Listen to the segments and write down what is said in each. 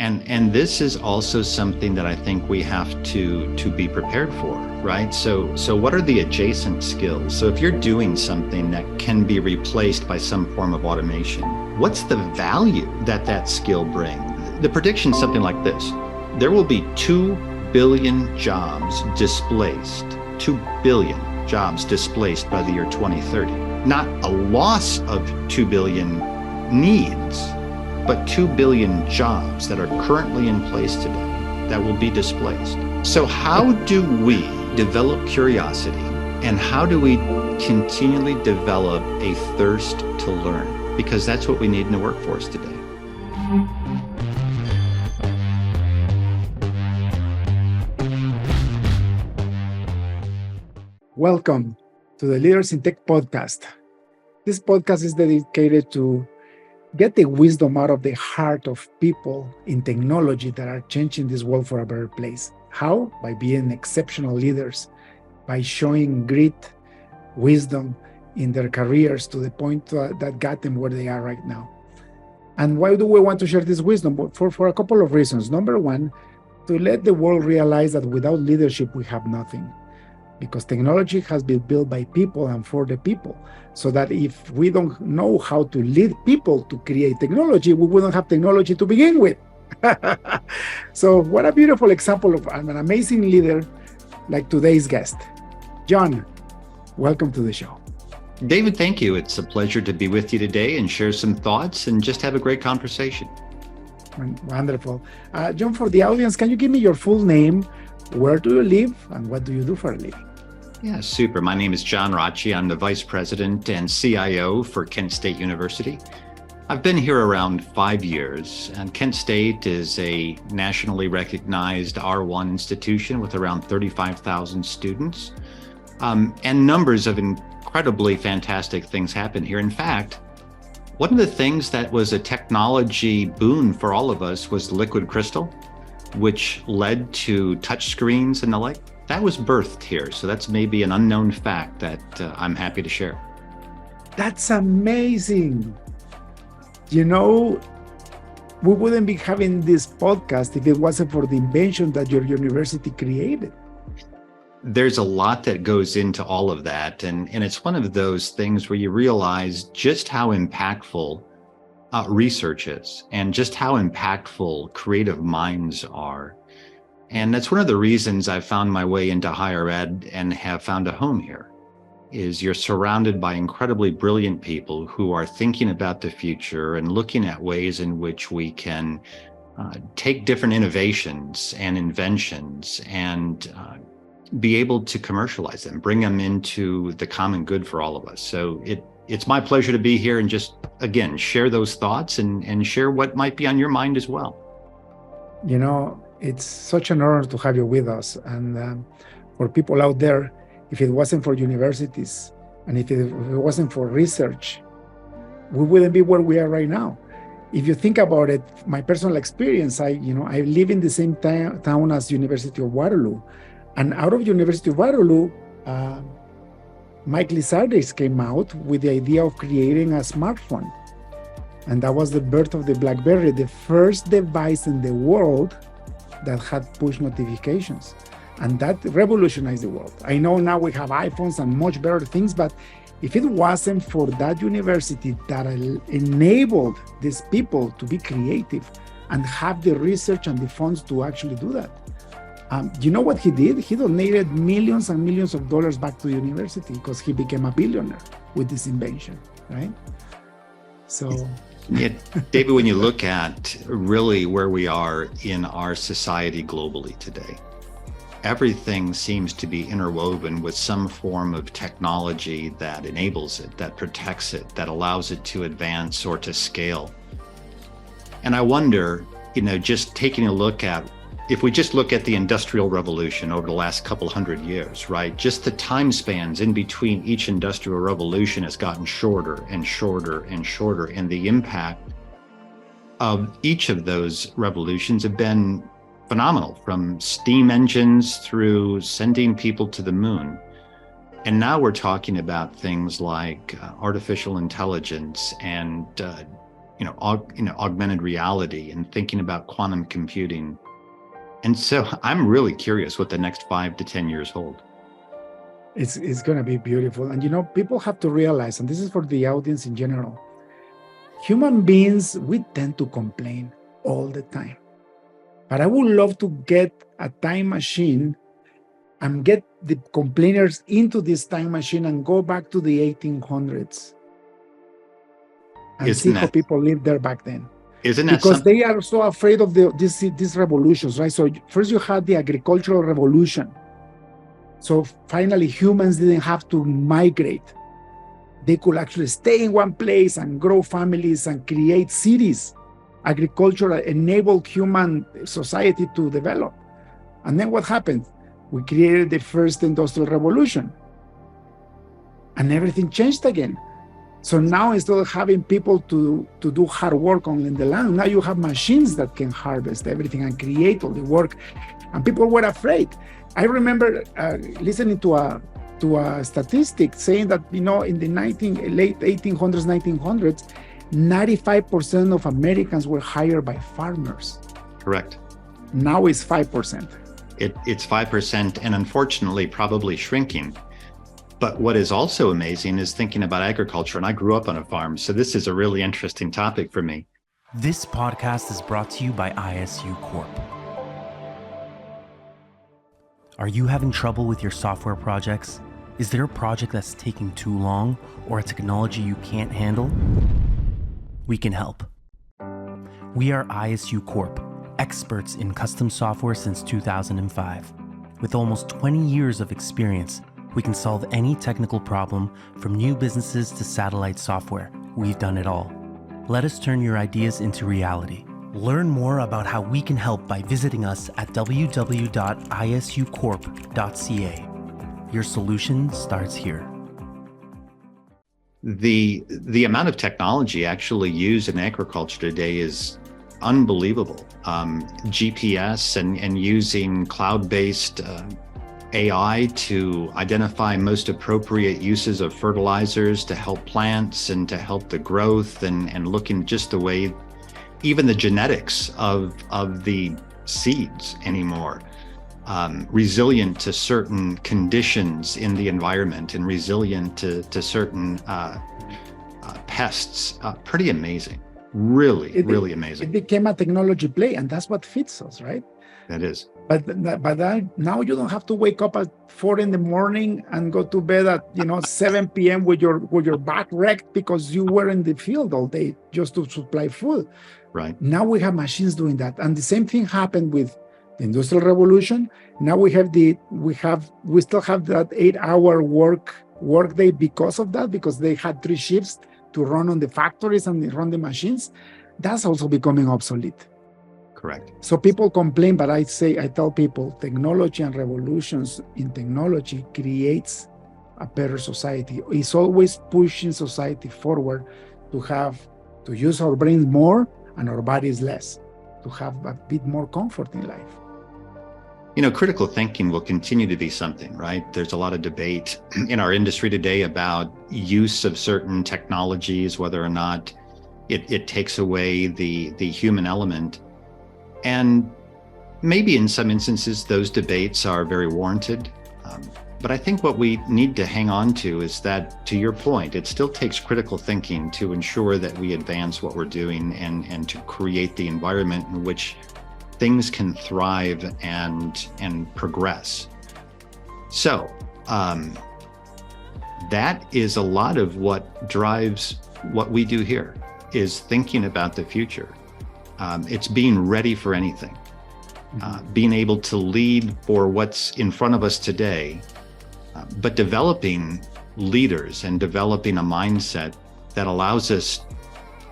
And this is also something that I think we have to be prepared for, right? So what are the adjacent skills? So if you're doing something that can be replaced by some form of automation, what's the value that that skill brings? The prediction is something like this. There will be 2 billion jobs displaced, 2 billion jobs displaced by the year 2030. Not a loss of 2 billion needs, but 2 billion jobs that are currently in place today that will be displaced. So how do we develop curiosity, and how do we continually develop a thirst to learn? Because that's what we need in the workforce today. Welcome to the Leaders in Tech podcast. This podcast is dedicated to get the wisdom out of the heart of people in technology that are changing this world for a better place. How? By being exceptional leaders, by showing grit, wisdom in their careers to the point that got them where they are right now. And why do we want to share this wisdom? For a couple of reasons. Number one, to let the world realize that without leadership, we have nothing. Because technology has been built by people and for the people. So that if we don't know how to lead people to create technology, we wouldn't have technology to begin with. So what a beautiful example of an amazing leader like today's guest. John, welcome to the show. David, thank you. It's a pleasure to be with you today and share some thoughts and just have a great conversation. Wonderful. John, for the audience, can you give me your full name? Where do you live and what do you do for a living? Yeah, super. My name is John Rathje. I'm the Vice President and CIO for Kent State University. I've been here around 5 years, and Kent State is a nationally recognized R1 institution with around 35,000 students, and numbers of incredibly fantastic things happen here. In fact, one of the things that was a technology boon for all of us was liquid crystal, which led to touch screens and the like. That was birthed here. So that's maybe an unknown fact that I'm happy to share. That's amazing. You know, we wouldn't be having this podcast if it wasn't for the invention that your university created. There's a lot that goes into all of that. And it's one of those things where you realize just how impactful research is and just how impactful creative minds are. And that's one of the reasons I found my way into higher ed and have found a home here, is you're surrounded by incredibly brilliant people who are thinking about the future and looking at ways in which we can take different innovations and inventions and be able to commercialize them, bring them into the common good for all of us. So it's my pleasure to be here and just, again, share those thoughts and share what might be on your mind as well. You know, it's such an honor to have you with us. And for people out there, if it wasn't for universities and if it wasn't for research, we wouldn't be where we are right now. If you think about it, my personal experience, I live in the same town as University of Waterloo. And out of University of Waterloo, Mike Lizardes came out with the idea of creating a smartphone. And that was the birth of the BlackBerry, the first device in the world that had push notifications. And that revolutionized the world. I know now we have iPhones and much better things, but if it wasn't for that university that enabled these people to be creative and have the research and the funds to actually do that, you know what he did? He donated millions and millions of dollars back to the university because he became a billionaire with this invention, right? So, yeah, David, when you look at really where we are in our society globally today, everything seems to be interwoven with some form of technology that enables it, that protects it, that allows it to advance or to scale. And I wonder, just taking a look at, if we just look at the Industrial Revolution over the last couple hundred years, right? Just the time spans in between each Industrial Revolution has gotten shorter and shorter and shorter. And the impact of each of those revolutions have been phenomenal, from steam engines through sending people to the moon. And now we're talking about things like artificial intelligence and augmented reality and thinking about quantum computing. And so I'm really curious what the next 5 to 10 years hold. It's going to be beautiful. And, people have to realize, and this is for the audience in general, human beings, we tend to complain all the time. But I would love to get a time machine and get the complainers into this time machine and go back to the 1800s and see how people lived there back then. Isn't that because they are so afraid of these revolutions, right? So first you had the agricultural revolution. So finally humans didn't have to migrate. They could actually stay in one place and grow families and create cities. Agriculture enabled human society to develop. And then what happened? We created the first industrial revolution. And everything changed again. So now instead of having people to do hard work on the land, now you have machines that can harvest everything and create all the work. And people were afraid. I remember listening to a statistic saying that, in the late 1800s, 1900s, 95% of Americans were hired by farmers. Correct. Now it's 5%. It's 5%, and unfortunately probably shrinking. But what is also amazing is thinking about agriculture, and I grew up on a farm, so this is a really interesting topic for me. This podcast is brought to you by ISU Corp. Are you having trouble with your software projects? Is there a project that's taking too long or a technology you can't handle? We can help. We are ISU Corp, experts in custom software since 2005. With almost 20 years of experience, we can solve any technical problem from new businesses to satellite software. We've done it all. Let us turn your ideas into reality. Learn more about how we can help by visiting us at www.isucorp.ca. Your solution starts here. The amount of technology actually used in agriculture today is unbelievable. GPS and using cloud-based AI to identify most appropriate uses of fertilizers to help plants and to help the growth, and looking just the way, even the genetics of the seeds anymore, resilient to certain conditions in the environment and resilient to certain pests. Pretty amazing. Really amazing. It became a technology play, and that's what fits us, right? That is. But now you don't have to wake up at 4 a.m. and go to bed at 7 p.m. with your back wrecked because you were in the field all day just to supply food. Right. Now we have machines doing that, and the same thing happened with the Industrial Revolution. Now we still have that 8-hour work day because of that, because they had 3 shifts to run on the factories and run the machines. That's also becoming obsolete. Correct. So people complain, but I tell people, technology and revolutions in technology creates a better society. It's always pushing society forward to use our brains more and our bodies less, to have a bit more comfort in life. Critical thinking will continue to be something, right? There's a lot of debate in our industry today about use of certain technologies, whether or not it takes away the human element. And maybe in some instances, those debates are very warranted. But I think what we need to hang on to is that, to your point, it still takes critical thinking to ensure that we advance what we're doing and to create the environment in which things can thrive and progress. So that is a lot of what drives what we do here, is thinking about the future. It's being ready for anything, being able to lead for what's in front of us today, but developing leaders and developing a mindset that allows us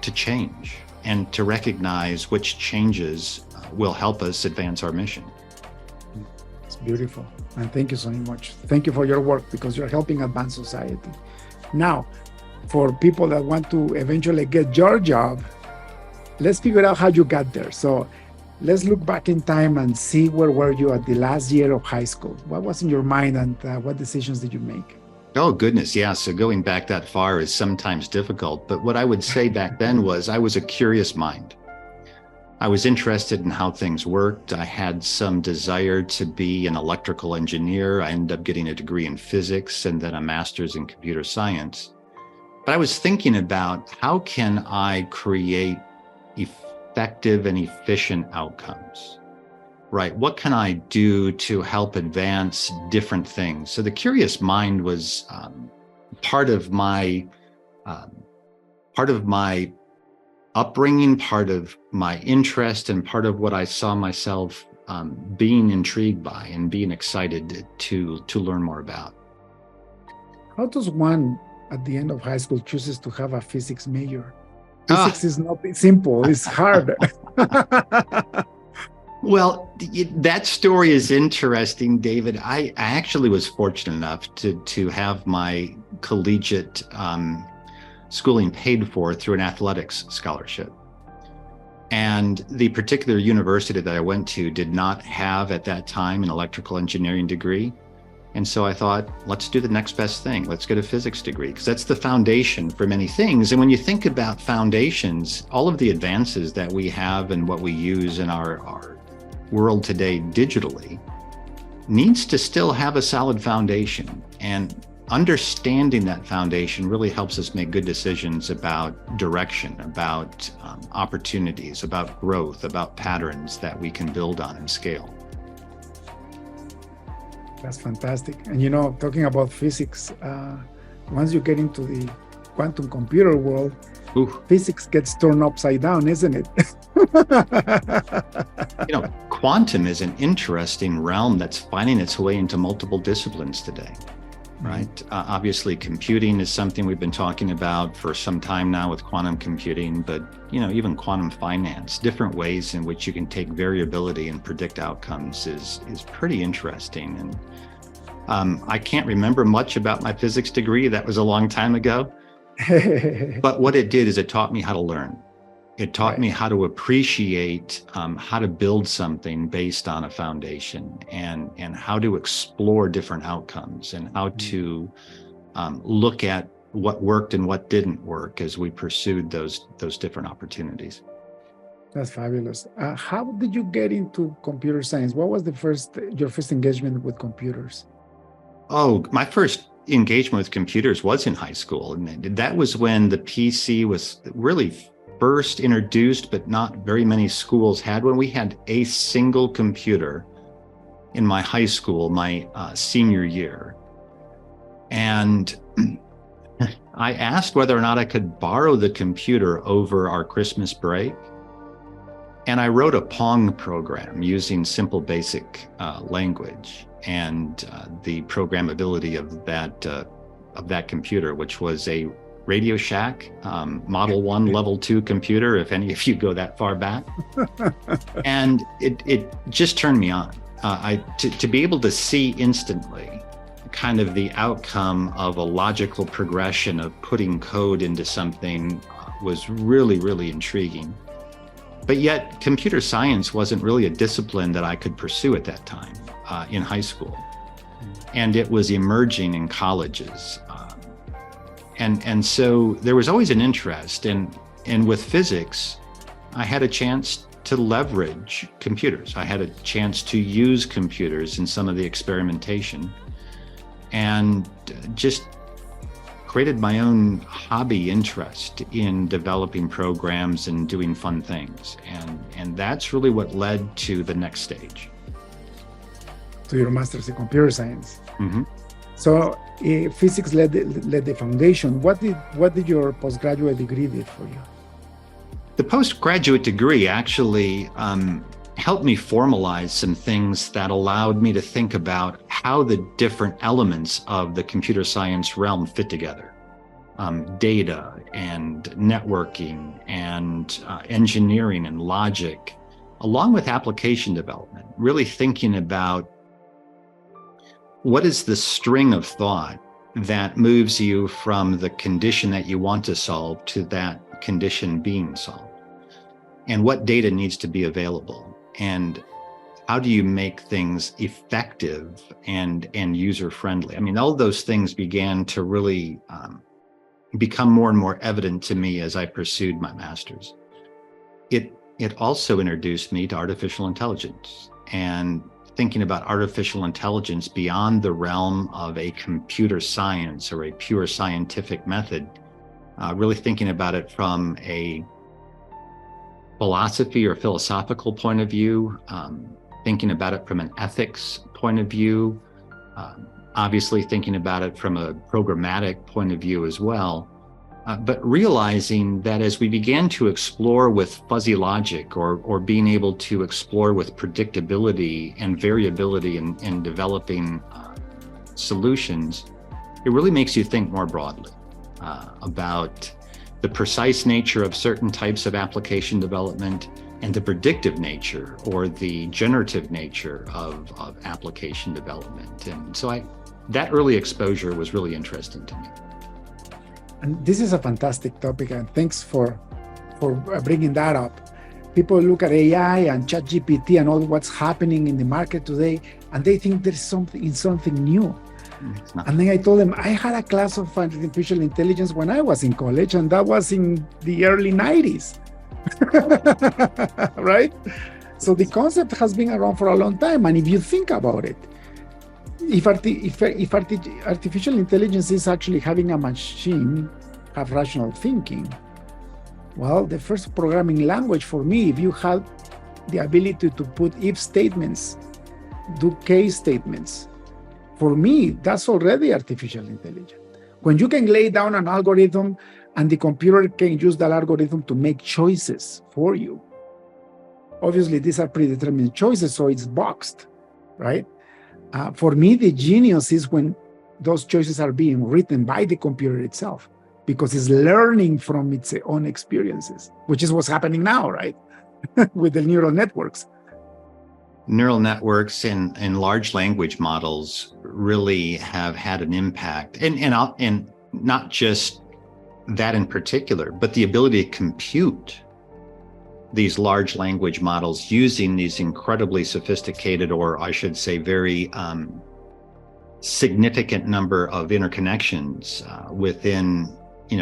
to change and to recognize which changes will help us advance our mission. It's beautiful. And thank you so much. Thank you for your work, because you're helping advance society. Now, for people that want to eventually get your job, let's figure out how you got there. So let's look back in time and see where were you at the last year of high school. What was in your mind, and what decisions did you make? Oh, goodness. Yeah. So going back that far is sometimes difficult. But what I would say back then was I was a curious mind. I was interested in how things worked. I had some desire to be an electrical engineer. I ended up getting a degree in physics and then a master's in computer science. But I was thinking about how can I create effective and efficient outcomes, right? What can I do to help advance different things? So the curious mind was part of my upbringing, part of my interest, and part of what I saw myself being intrigued by and being excited to learn more about. How does one at the end of high school chooses to have a physics major? Physics is not simple, it's hard. Well, that story is interesting, David. I actually was fortunate enough to have my collegiate schooling paid for through an athletics scholarship. And the particular university that I went to did not have at that time an electrical engineering degree. And so I thought, let's do the next best thing. Let's get a physics degree, because that's the foundation for many things. And when you think about foundations, all of the advances that we have and what we use in our world today digitally needs to still have a solid foundation. And understanding that foundation really helps us make good decisions about direction, about opportunities, about growth, about patterns that we can build on and scale. That's fantastic. And talking about physics, once you get into the quantum computer world, physics gets turned upside down, isn't it? Quantum is an interesting realm that's finding its way into multiple disciplines today, right? Obviously, computing is something we've been talking about for some time now with quantum computing, but even quantum finance, different ways in which you can take variability and predict outcomes is pretty interesting. And I can't remember much about my physics degree. That was a long time ago. But what it did is it taught me how to learn. It taught me how to appreciate how to build something based on a foundation, and how to explore different outcomes, and how to look at what worked and what didn't work as we pursued those different opportunities. That's fabulous. How did you get into computer science? What was your first engagement with computers? Oh, my first engagement with computers was in high school. And that was when the PC was really first introduced, but not very many schools had one. We had a single computer in my high school, my senior year. And I asked whether or not I could borrow the computer over our Christmas break. And I wrote a Pong program using simple basic language and the programmability of that computer, which was a Radio Shack Model 1 Level 2 computer, if any of you go that far back. And it just turned me on. To be able to see instantly kind of the outcome of a logical progression of putting code into something was really, really intriguing. But yet computer science wasn't really a discipline that I could pursue at that time in high school. And it was emerging in colleges. And so there was always an interest, and with physics, I had a chance to leverage computers. I had a chance to use computers in some of the experimentation, and just created my own hobby interest in developing programs and doing fun things. And that's really what led to the next stage. To your master's in computer science. Mm-hmm. So physics led the foundation. What did your postgraduate degree do for you? The postgraduate degree actually helped me formalize some things that allowed me to think about how the different elements of the computer science realm fit together. Data and networking and engineering and logic, along with application development, really thinking about what is the string of thought that moves you from the condition that you want to solve to that condition being solved, and what data needs to be available, and how do you make things effective and user-friendly? I mean, all those things began to really become more and more evident to me as I pursued my master's. It also introduced me to artificial intelligence and thinking about artificial intelligence beyond the realm of a computer science or a pure scientific method, really thinking about it from a philosophy or philosophical point of view, thinking about it from an ethics point of view, obviously thinking about it from a programmatic point of view as well, but realizing that as we began to explore with fuzzy logic or being able to explore with predictability and variability in developing solutions, it really makes you think more broadly about the precise nature of certain types of application development and the predictive nature or the generative nature of application development. And so that early exposure was really interesting to me. And this is a fantastic topic, and thanks for bringing that up. People look at AI and ChatGPT and all what's happening in the market today, and they think there's something new. And then I told them I had a class of artificial intelligence when I was in college, and that was in the early 90s. Right? So the concept has been around for a long time. And if you think about it, if artificial intelligence is actually having a machine have rational thinking, well, the first programming language for me, if you had the ability to put if statements, do case statements, for me, that's already artificial intelligence. When you can lay down an algorithm and the computer can use that algorithm to make choices for you. Obviously, these are predetermined choices, so it's boxed, right? For me, the genius is when those choices are being written by the computer itself, because it's learning from its own experiences, which is what's happening now, right? With the neural networks. Neural networks and large language models really have had an impact, and not just that in particular, but the ability to compute these large language models using these incredibly sophisticated, or I should say very significant number of interconnections within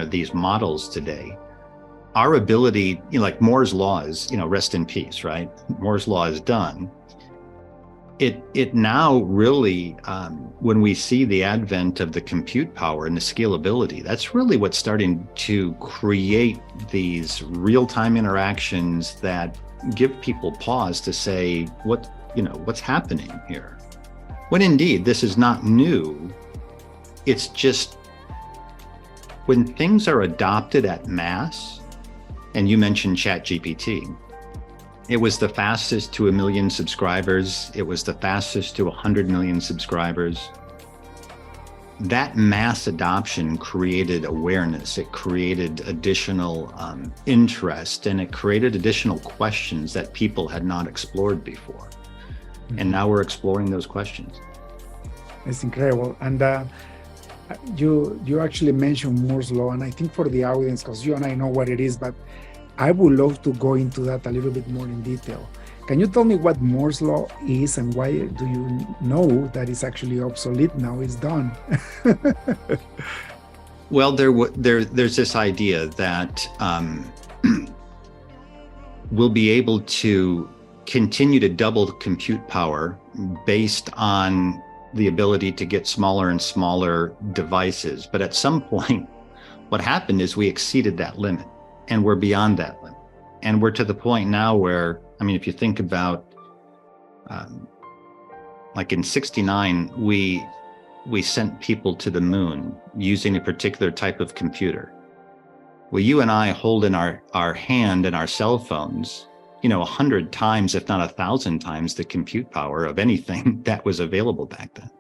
these models today. Our ability, like Moore's law is, rest in peace, right? Moore's law is done. It now really, when we see the advent of the compute power and the scalability, that's really what's starting to create these real-time interactions that give people pause to say, what's happening here? When indeed, this is not new. It's just when things are adopted at mass, and you mentioned ChatGPT, it was the fastest to 1 million subscribers. It was the fastest to 100 million subscribers. That mass adoption created awareness. It created additional interest, and it created additional questions that people had not explored before. And now we're exploring those questions. It's incredible. And you actually mentioned Moore's law, and I think for the audience, because you and I know what it is, but I would love to go into that a little bit more in detail. Can you tell me what Moore's law is, and why do you know that it's actually obsolete now? It's done. Well, there's this idea that we'll be able to continue to double the compute power based on the ability to get smaller and smaller devices. But at some point, what happened is we exceeded that limit. And we're beyond that limit. And we're to the point now where, if you think about, like in '69, we sent people to the moon using a particular type of computer. Well, you and I hold in our hand and our cell phones, 100 times, if not 1,000 times the compute power of anything that was available back then.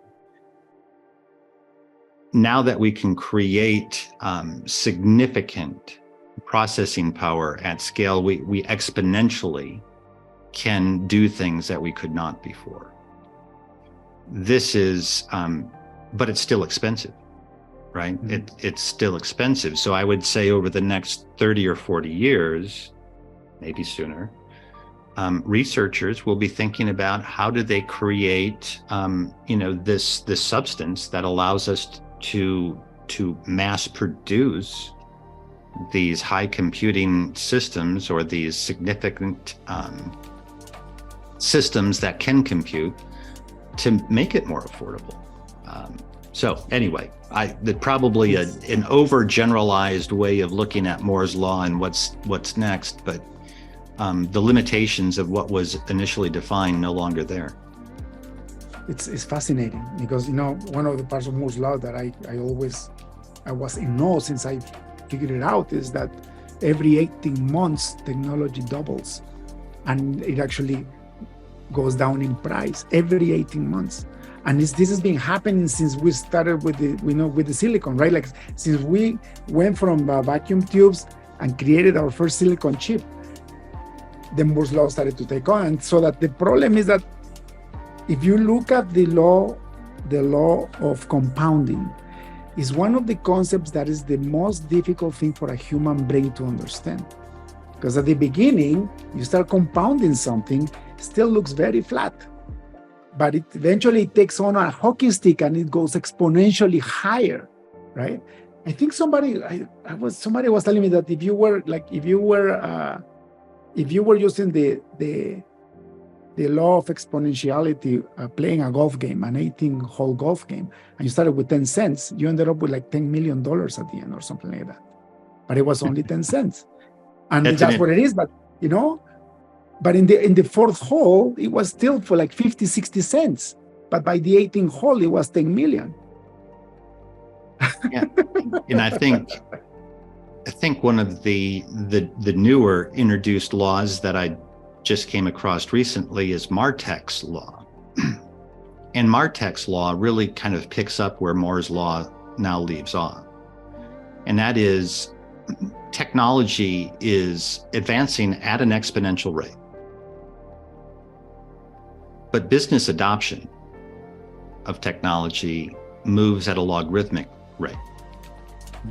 Now that we can create significant processing power at scale, we exponentially can do things that we could not before. This is, but it's still expensive, right? It's still expensive. So I would say over the next 30 or 40 years, maybe sooner, researchers will be thinking about how do they create, this substance that allows us to mass produce these high computing systems, or these significant systems that can compute, to make it more affordable. So anyway, probably an overgeneralized way of looking at Moore's law and what's next, but the limitations of what was initially defined no longer there. It's fascinating because, one of the parts of Moore's law that I was in awe since I figured it out is that every 18 months technology doubles, and it actually goes down in price every 18 months. And this has been happening since we started with the silicon, right? Like since we went from vacuum tubes and created our first silicon chip, the Moore's law started to take on. And so that the problem is that if you look at the law of compounding, is one of the concepts that is the most difficult thing for a human brain to understand. Because at the beginning, you start compounding something, it still looks very flat. But it eventually takes on a hockey stick and it goes exponentially higher, right? I think somebody was telling me that if you were using the law of exponentiality, playing a golf game, an 18-hole golf game, and you started with 10 cents, you ended up with like $10 million at the end or something like that. But it was only 10 cents. And that's what it is. But, but in the fourth hole, it was still for like 50, 60 cents. But by the 18th hole, it was 10 million. Yeah. And I think one of the newer introduced laws that I just came across recently is Martek's law. And Martek's law really kind of picks up where Moore's law now leaves off. And that is, technology is advancing at an exponential rate. But business adoption of technology moves at a logarithmic rate.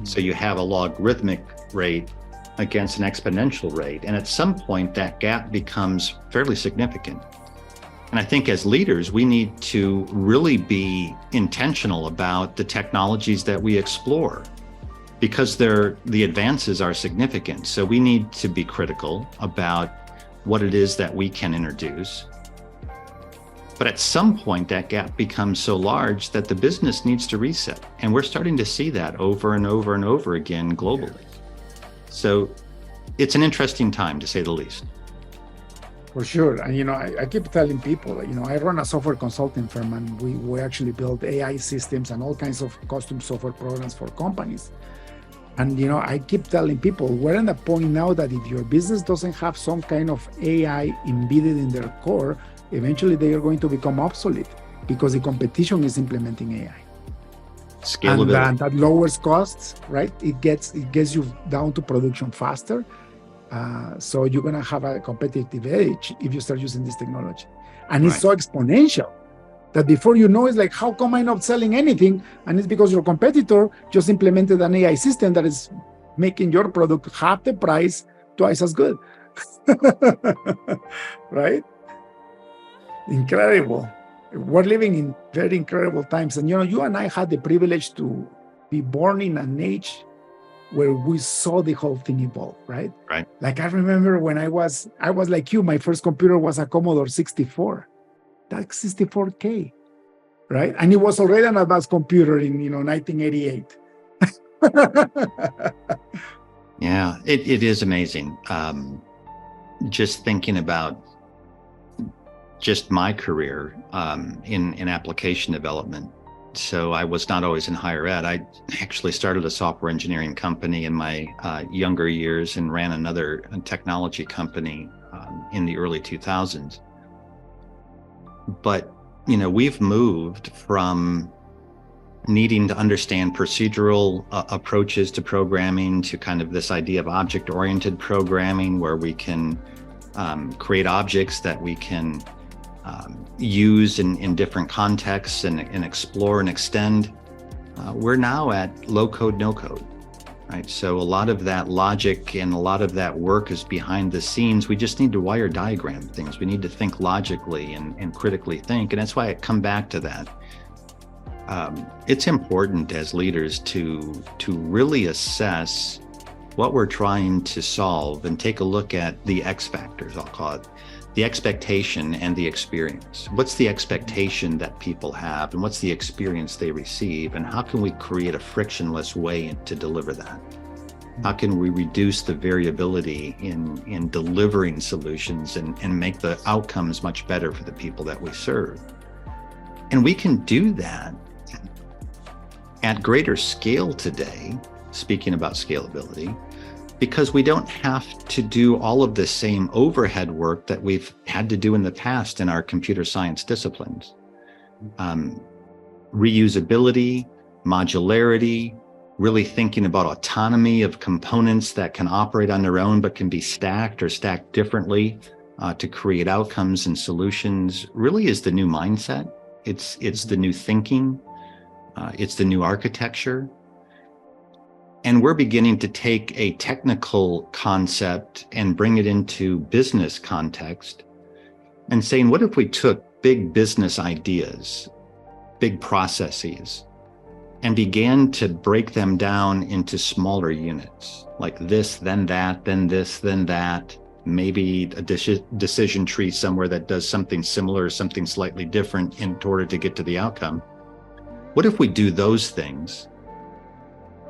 So you have a logarithmic rate against an exponential rate. And at some point, that gap becomes fairly significant. And I think as leaders, we need to really be intentional about the technologies that we explore, because the advances are significant. So we need to be critical about what it is that we can introduce. But at some point, that gap becomes so large that the business needs to reset. And we're starting to see that over and over and over again globally. So it's an interesting time, to say the least. For sure. And, I keep telling people, I run a software consulting firm, and we actually build AI systems and all kinds of custom software programs for companies. And, I keep telling people, we're at a point now that if your business doesn't have some kind of AI embedded in their core, eventually they are going to become obsolete because the competition is implementing AI. Scalability. And that lowers costs, right? It gets you down to production faster. So you're going to have a competitive edge if you start using this technology. And it's so exponential that before you know, it's like, how come I'm not selling anything? And it's because your competitor just implemented an AI system that is making your product half the price, twice as good. Right? Incredible. We're living in very incredible times. And, you and I had the privilege to be born in an age where we saw the whole thing evolve, right? Right. Like I remember when I was like you, my first computer was a Commodore 64. That's 64K, right? And it was already an advanced computer in, 1988. Yeah, it is amazing. Just thinking about just my career in application development. So I was not always in higher ed. I actually started a software engineering company in my younger years and ran another technology company in the early 2000s. But, we've moved from needing to understand procedural approaches to programming to kind of this idea of object-oriented programming, where we can create objects that we can use in different contexts and explore and extend. We're now at low code, no code. right? So a lot of that logic and a lot of that work is behind the scenes. We just need to wire diagram things. We need to think logically and critically think. And that's why I come back to that. It's important as leaders to really assess what we're trying to solve and take a look at the X factors, I'll call it, the expectation and the experience. What's the expectation that people have, and what's the experience they receive, and how can we create a frictionless way to deliver that? How can we reduce the variability in delivering solutions and make the outcomes much better for the people that we serve? And we can do that at greater scale today, speaking about scalability, because we don't have to do all of the same overhead work that we've had to do in the past in our computer science disciplines. Reusability, modularity, really thinking about autonomy of components that can operate on their own but can be stacked or stacked differently to create outcomes and solutions really is the new mindset. It's the new thinking. It's the new architecture. And we're beginning to take a technical concept and bring it into business context and saying, what if we took big business ideas, big processes, and began to break them down into smaller units, like this, then that, then this, then that, maybe a decision tree somewhere that does something similar, something slightly different in order to get to the outcome. What if we do those things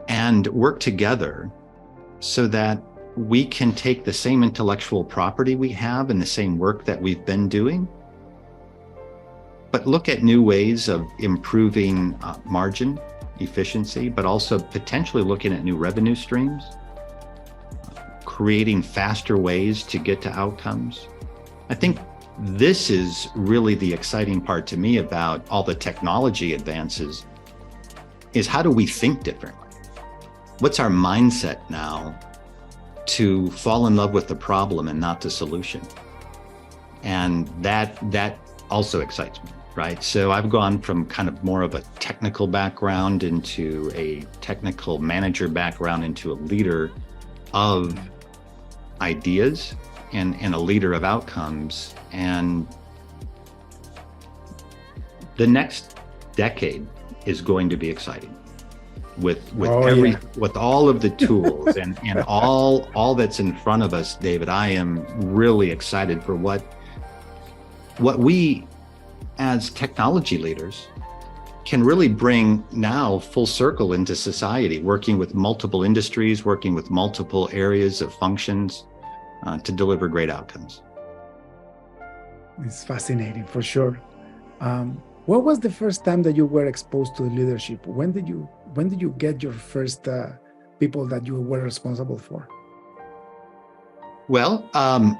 and work together so that we can take the same intellectual property we have and the same work that we've been doing, but look at new ways of improving margin efficiency, but also potentially looking at new revenue streams, creating faster ways to get to outcomes. I think this is really the exciting part to me about all the technology advances, is how do we think differently? What's our mindset now to fall in love with the problem and not the solution? And that also excites me, right? So I've gone from kind of more of a technical background into a technical manager background into a leader of ideas and a leader of outcomes. And the next decade is going to be exciting. With all of the tools and all that's in front of us, David, I am really excited for what we as technology leaders can really bring now full circle into society, working with multiple industries, working with multiple areas of functions to deliver great outcomes. It's fascinating for sure. What was the first time that you were exposed to leadership? When did you get your first people that you were responsible for? Well,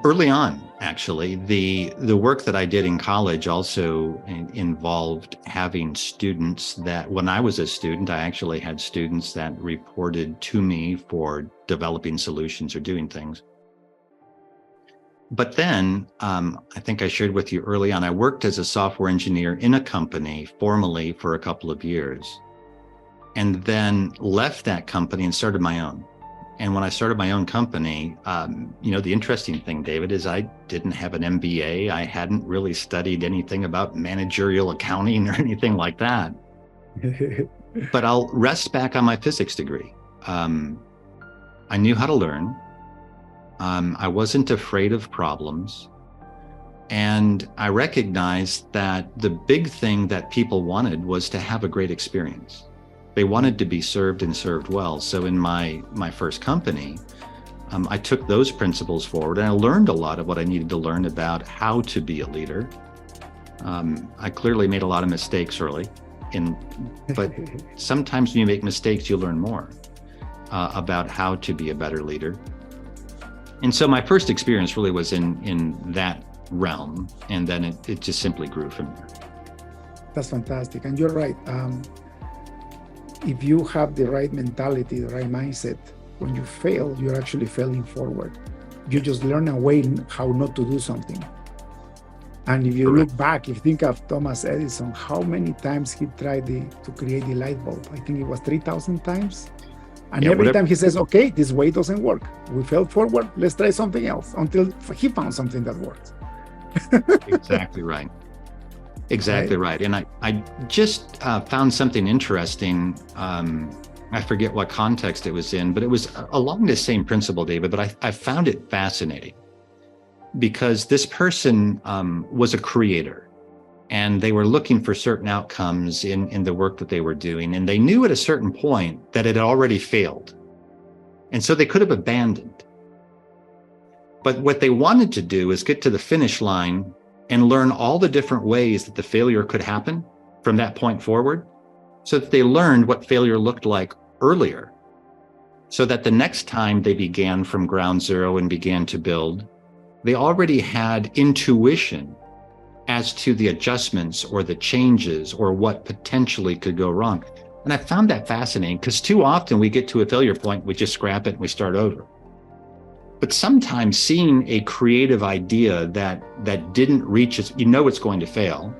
early on, actually, the work that I did in college also involved having students that, when I was a student, I actually had students that reported to me for developing solutions or doing things. But then, I think I shared with you early on, I worked as a software engineer in a company formally for a couple of years, and then left that company and started my own. And when I started my own company, the interesting thing, David, is I didn't have an MBA. I hadn't really studied anything about managerial accounting or anything like that. But I'll rest back on my physics degree. I knew how to learn. I wasn't afraid of problems. And I recognized that the big thing that people wanted was to have a great experience. They wanted to be served and served well. So in my first company, I took those principles forward and I learned a lot of what I needed to learn about how to be a leader. I clearly made a lot of mistakes early, but sometimes when you make mistakes, you learn more about how to be a better leader. And so my first experience really was in that realm, and then it just simply grew from there. That's fantastic. And you're right. If you have the right mentality, the right mindset, when you fail, you're actually failing forward. You just learn a way how not to do something. And if you look back, if you think of Thomas Edison, how many times he tried to create the light bulb? I think it was 3,000 times. And Yeah, every whatever. time he says, okay, this way doesn't work. We fell forward, let's try something else, until he found something that works. Exactly right. Exactly right. And I just found something interesting. I forget what context it was in, but it was along the same principle, David, but I found it fascinating because this person was a creator and they were looking for certain outcomes in the work that they were doing. And they knew at a certain point that it had already failed. And so they could have abandoned. But what they wanted to do is get to the finish line and learn all the different ways that the failure could happen from that point forward, so that they learned what failure looked like earlier, so that the next time they began from ground zero and began to build, they already had intuition as to the adjustments or the changes or what potentially could go wrong. And I found that fascinating because too often we get to a failure point, we just scrap it and we start over. But sometimes seeing a creative idea that didn't reach its, it's going to fail.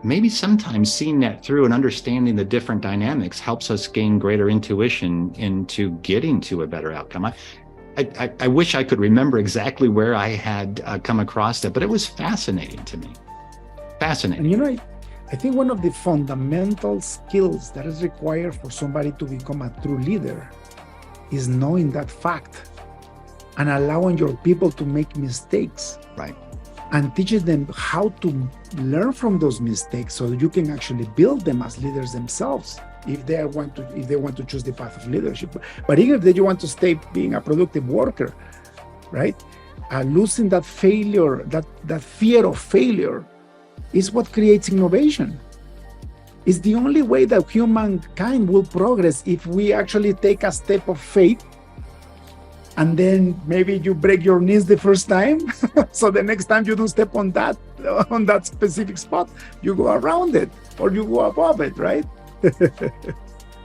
Maybe sometimes seeing that through and understanding the different dynamics helps us gain greater intuition into getting to a better outcome. I wish I could remember exactly where I had come across that, but it was fascinating to me. Fascinating. And I think one of the fundamental skills that is required for somebody to become a true leader is knowing that fact and allowing your people to make mistakes. Right. And teaching them how to learn from those mistakes so that you can actually build them as leaders themselves if they want to choose the path of leadership. But even if they want to stay being a productive worker, right? Losing that failure, that fear of failure is what creates innovation. It's the only way that humankind will progress if we actually take a step of faith, and then maybe you break your knees the first time, so the next time you do step on that specific spot, you go around it or you go above it, right?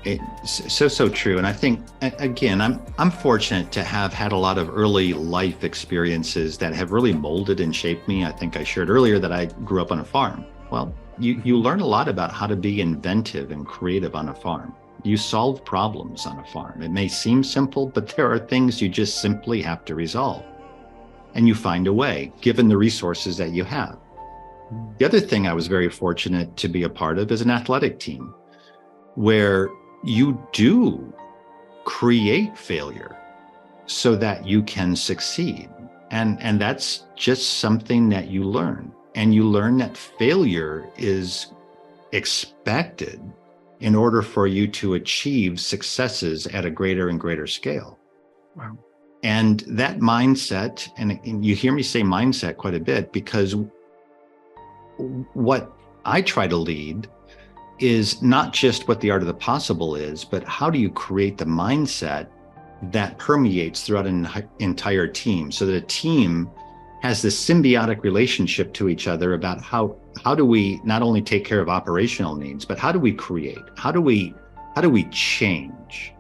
It's so true. And I think, again, I'm fortunate to have had a lot of early life experiences that have really molded and shaped me. I think I shared earlier that I grew up on a farm. Well, you learn a lot about how to be inventive and creative on a farm. You solve problems on a farm. It may seem simple, but there are things you just simply have to resolve. And you find a way, given the resources that you have. The other thing I was very fortunate to be a part of is an athletic team where you do create failure so that you can succeed. And that's just something that you learn. And you learn that failure is expected in order for you to achieve successes at a greater and greater scale. Wow. And that mindset, and you hear me say mindset quite a bit, because what I try to lead is not just what the art of the possible is, but how do you create the mindset that permeates throughout an entire team, so that a team has this symbiotic relationship to each other about how do we not only take care of operational needs, but how do we create? How do we change?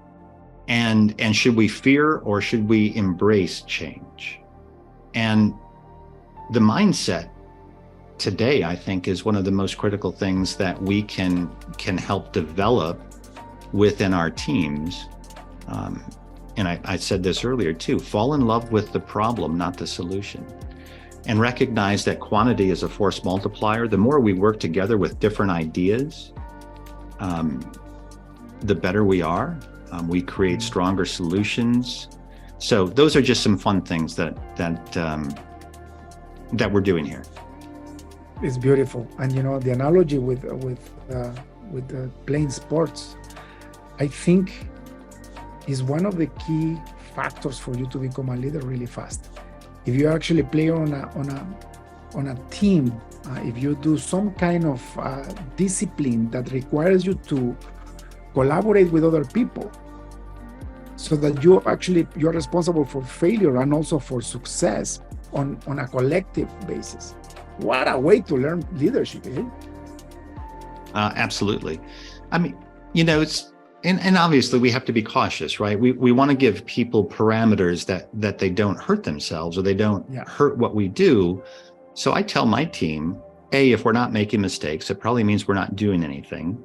And should we fear or should we embrace change? And the mindset today, I think, is one of the most critical things that we can help develop within our teams. And I said this earlier too, fall in love with the problem, not the solution. And recognize that quantity is a force multiplier. The more we work together with different ideas, the better we are. We create stronger solutions. So those are just some fun things that we're doing here. It's beautiful. And the analogy with playing sports, I think, is one of the key factors for you to become a leader really fast. If you actually play on a team, if you do some kind of discipline that requires you to collaborate with other people, so that you're responsible for failure and also for success on a collective basis. What a way to learn leadership, eh? Absolutely. I mean, it's and obviously we have to be cautious, right? We want to give people parameters that they don't hurt themselves or they don't hurt what we do. So I tell my team, if we're not making mistakes, it probably means we're not doing anything.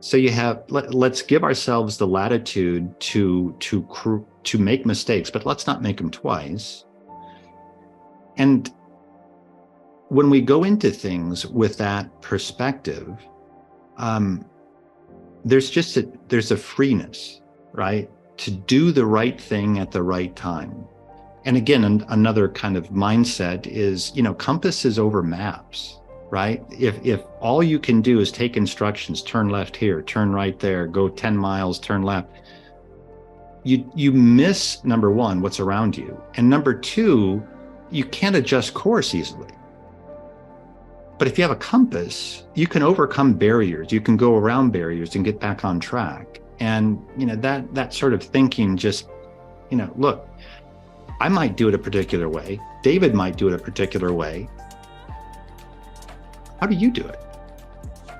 So you have, let's give ourselves the latitude to make mistakes, but let's not make them twice. And when we go into things with that perspective, there's a freeness, right? To do the right thing at the right time. And again, another kind of mindset is, compass is over maps, right? If all you can do is take instructions, turn left here, turn right there, go 10 miles, turn left, you miss, number one, what's around you. And number two, you can't adjust course easily. But if you have a compass, you can overcome barriers. You can go around barriers and get back on track. And, that sort of thinking just, look, I might do it a particular way. David might do it a particular way. How do you do it?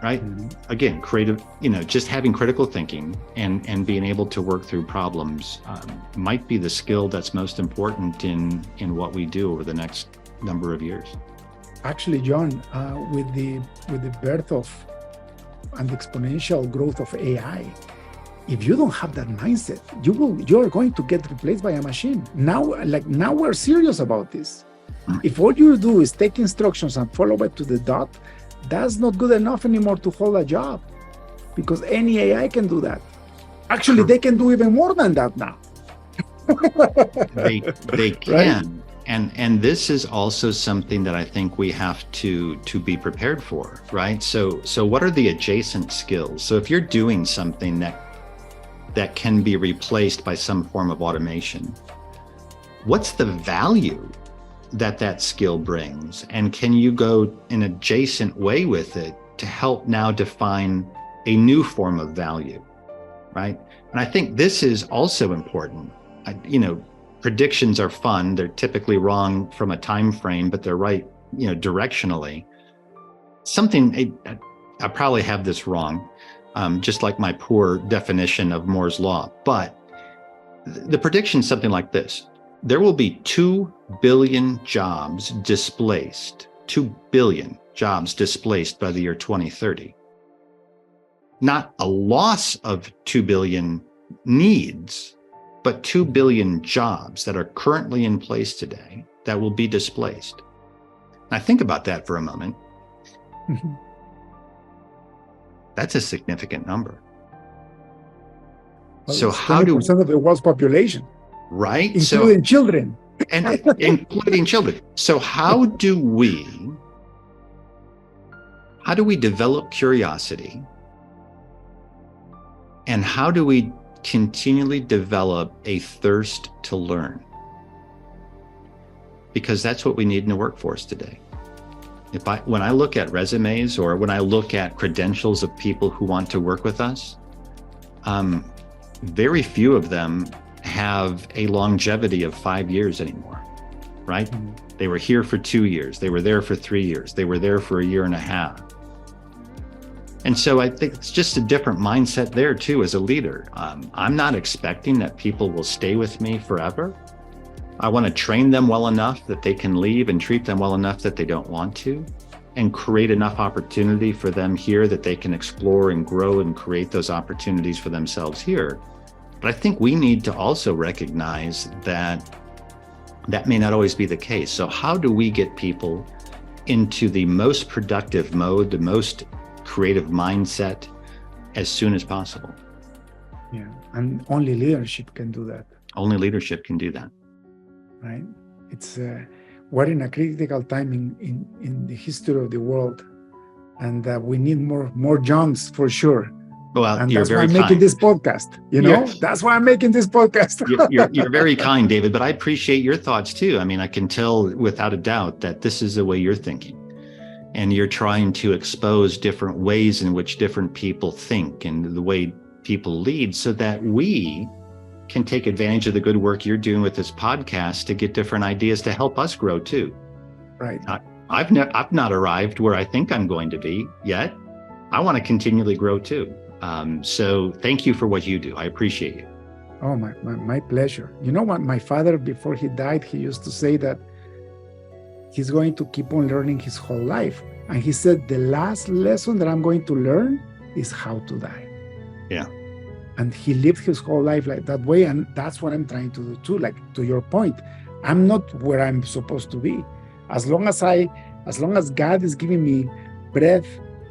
Right? Mm-hmm. Again, creative, just having critical thinking and being able to work through problems might be the skill that's most important in what we do over the next number of years. Actually, John, with the birth of and the exponential growth of AI, if you don't have that mindset, you're going to get replaced by a machine. Now we're serious about this. If all you do is take instructions and follow it to the dot, that's not good enough anymore to hold a job, because any AI can do that. Actually, they can do even more than that now. They can. Right? And this is also something that I think we have to be prepared for, right? So what are the adjacent skills? So if you're doing something that can be replaced by some form of automation, what's the value that skill brings? And can you go an adjacent way with it to help now define a new form of value, right? And I think this is also important. Predictions are fun. They're typically wrong from a time frame, but they're right, directionally. I probably have this wrong, just like my poor definition of Moore's law. But the prediction is something like this: there will be 2 billion jobs displaced, 2 billion jobs displaced by the year 2030. Not a loss of 2 billion needs, but 2 billion jobs that are currently in place today that will be displaced. Now think about that for a moment. Mm-hmm. That's a significant number. Well, so how do 20% of the world's population, right? Including children. And including children. So how do we develop curiosity? And how do we continually develop a thirst to learn? Because that's what we need in the workforce today. When I look at resumes or when I look at credentials of people who want to work with us, very few of them have a longevity of 5 years anymore, right? Mm-hmm. They were here for 2 years. They were there for 3 years. They were there for a year and a half. And so I think it's just a different mindset there too as a leader. I'm not expecting that people will stay with me forever. I want to train them well enough that they can leave and treat them well enough that they don't want to, and create enough opportunity for them here that they can explore and grow and create those opportunities for themselves here. But I think we need to also recognize that may not always be the case. So how do we get people into the most productive mode, the most creative mindset as soon as possible? Yeah, and only leadership can do that. Only leadership can do that. Right? It's we're in a critical time in the history of the world, and we need more Johns for sure. Well, and you're that's very why I'm kind. making this podcast. That's why I'm making this podcast. you're very kind, David, but I appreciate your thoughts too. I mean, I can tell without a doubt that this is the way you're thinking, and you're trying to expose different ways in which different people think and the way people lead, so that we can take advantage of the good work you're doing with this podcast to get different ideas to help us grow too. Right. I've not arrived where I think I'm going to be yet. I want to continually grow too. So thank you for what you do. I appreciate you. Oh, my pleasure. You know what? My father, before he died, he used to say that he's going to keep on learning his whole life. And he said, the last lesson that I'm going to learn is how to die. Yeah. And he lived his whole life like that way. And that's what I'm trying to do too. Like, to your point, I'm not where I'm supposed to be. As long as God is giving me breath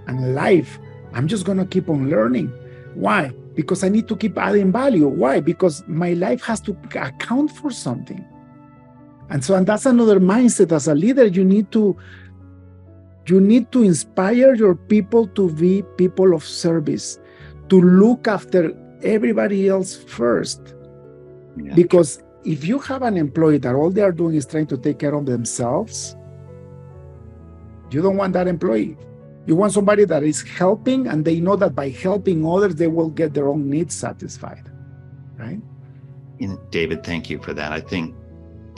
and life, I'm just going to keep on learning. Why? Because I need to keep adding value. Why? Because my life has to account for something. And that's another mindset. As a leader, you need to inspire your people to be people of service, to look after everybody else first. Yeah. Because if you have an employee that all they are doing is trying to take care of themselves, you don't want that employee. You want somebody that is helping, and they know that by helping others, they will get their own needs satisfied, right? And David, thank you for that. I think,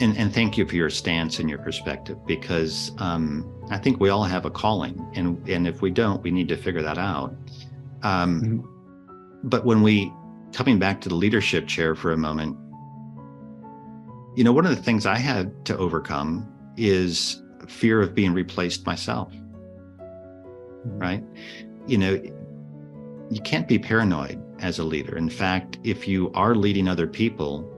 and thank you for your stance and your perspective, because I think we all have a calling, and if we don't, we need to figure that out. But coming back to the leadership chair for a moment, one of the things I had to overcome is fear of being replaced myself, right? You can't be paranoid as a leader. In fact, if you are leading other people,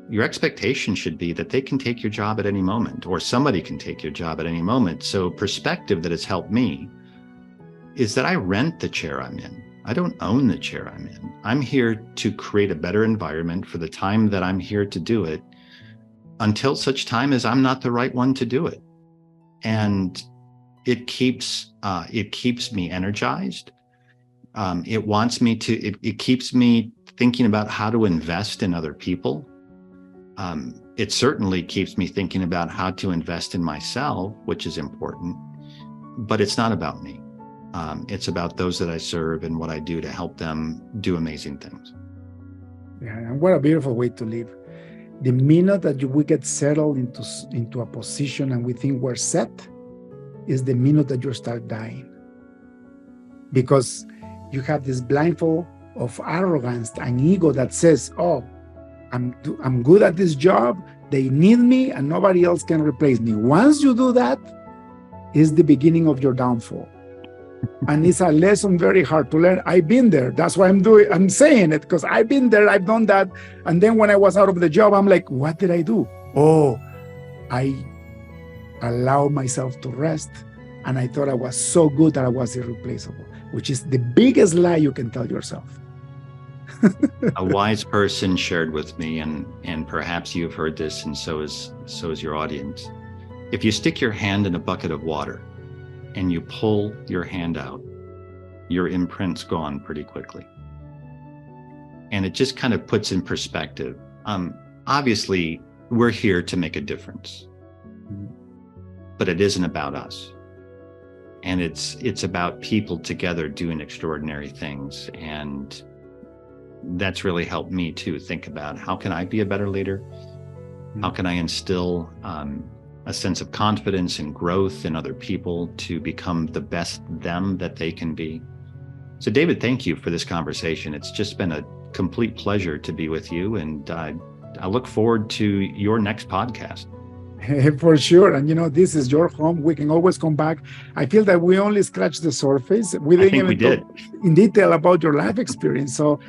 your expectation should be that they can take your job at any moment, or somebody can take your job at any moment. So perspective that has helped me is that I rent the chair I'm in. I don't own the chair I'm in. I'm here to create a better environment for the time that I'm here to do it, until such time as I'm not the right one to do it. And it keeps me energized. It keeps me thinking about how to invest in other people. It certainly keeps me thinking about how to invest in myself, which is important, but it's not about me. It's about those that I serve and what I do to help them do amazing things. Yeah, and what a beautiful way to live. The minute that we get settled into a position and we think we're set is the minute that you start dying. Because you have this blindfold of arrogance and ego that says, oh, I'm good at this job, they need me, and nobody else can replace me. Once you do that, is the beginning of your downfall. And it's a lesson very hard to learn. I've been there. That's why I'm saying it, because I've been there, I've done that. And then when I was out of the job, I'm like, what did I do? Oh, I allowed myself to rest. And I thought I was so good that I was irreplaceable, which is the biggest lie you can tell yourself. A wise person shared with me, and perhaps you've heard this, and so is your audience. If you stick your hand in a bucket of water and you pull your hand out, your imprint's gone pretty quickly. And it just kind of puts in perspective. Obviously, we're here to make a difference, but it isn't about us. And it's about people together doing extraordinary things. And that's really helped me to think about, how can I be a better leader? How can I instill a sense of confidence and growth in other people to become the best them that they can be? So David, thank you for this conversation. It's just been a complete pleasure to be with you. And I look forward to your next podcast. For sure. And this is your home. We can always come back. I feel that we only scratched the surface. We didn't even talk in detail about your life experience. So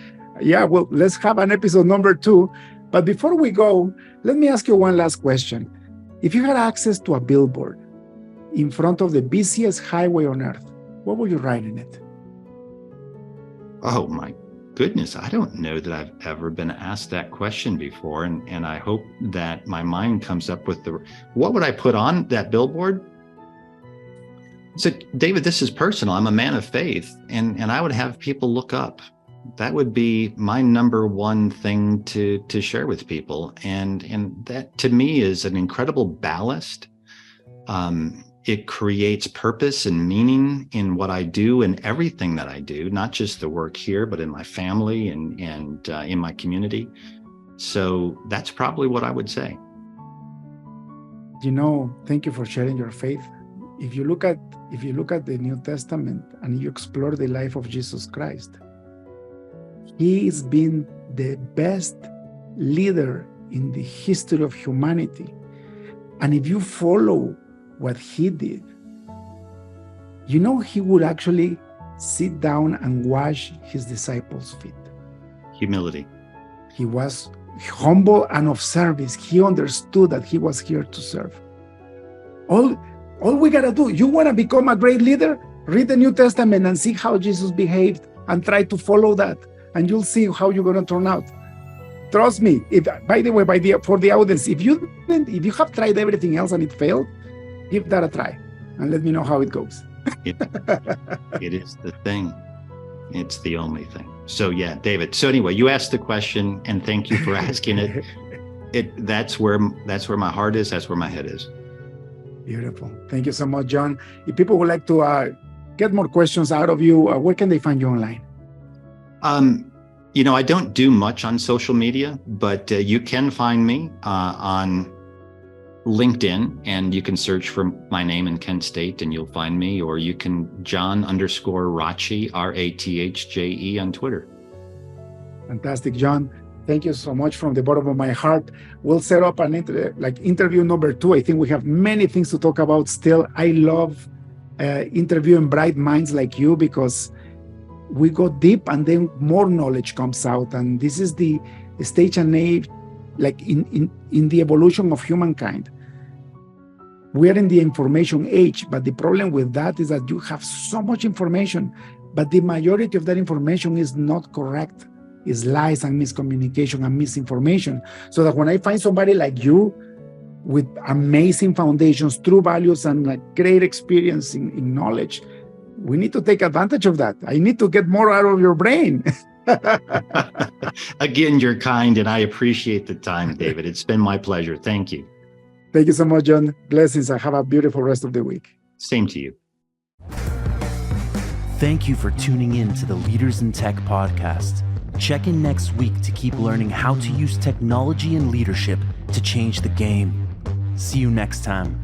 yeah, well, let's have an episode number 2. But before we go, let me ask you one last question. If you had access to a billboard in front of the busiest highway on earth, what would you write in it? Oh my goodness, I don't know that I've ever been asked that question before. And I hope that my mind comes up with what would I put on that billboard? So David, this is personal. I'm a man of faith, and I would have people look up. That would be my number one thing to share with people. And that to me is an incredible ballast. It creates purpose and meaning in what I do and everything that I do, not just the work here, but in my family and in my community. So that's probably what I would say. Thank you for sharing your faith. If you look at the New Testament and you explore the life of Jesus Christ, He's been the best leader in the history of humanity. And if you follow what he did, he would actually sit down and wash his disciples' feet. Humility. He was humble and of service. He understood that he was here to serve. All we gotta do, you wanna become a great leader? Read the New Testament and see how Jesus behaved and try to follow that, and you'll see how you're gonna turn out. Trust me. By the way, for the audience, if you have tried everything else and it failed, give that a try and let me know how it goes. It is the thing. It's the only thing. So yeah, David. So anyway, you asked the question, and thank you for asking it. That's where my heart is. That's where my head is. Beautiful. Thank you so much, John. If people would like to get more questions out of you, where can they find you online? I don't do much on social media, but you can find me on LinkedIn, and you can search for my name in Kent State and you'll find me, or you can John_Rathje, Rathje on Twitter. Fantastic, John. Thank you so much from the bottom of my heart. We'll set up an interview number 2. I think we have many things to talk about still. I love interviewing bright minds like you, because we go deep and then more knowledge comes out. And this is the stage and age, like in the evolution of humankind. We are in the information age, but the problem with that is that you have so much information, but the majority of that information is not correct. It's lies and miscommunication and misinformation. So that when I find somebody like you with amazing foundations, true values, and great experience in knowledge, we need to take advantage of that. I need to get more out of your brain. Again, you're kind, and I appreciate the time, David. It's been my pleasure. Thank you. Thank you so much, John. Blessings, and have a beautiful rest of the week. Same to you. Thank you for tuning in to the Leaders in Tech podcast. Check in next week to keep learning how to use technology and leadership to change the game. See you next time.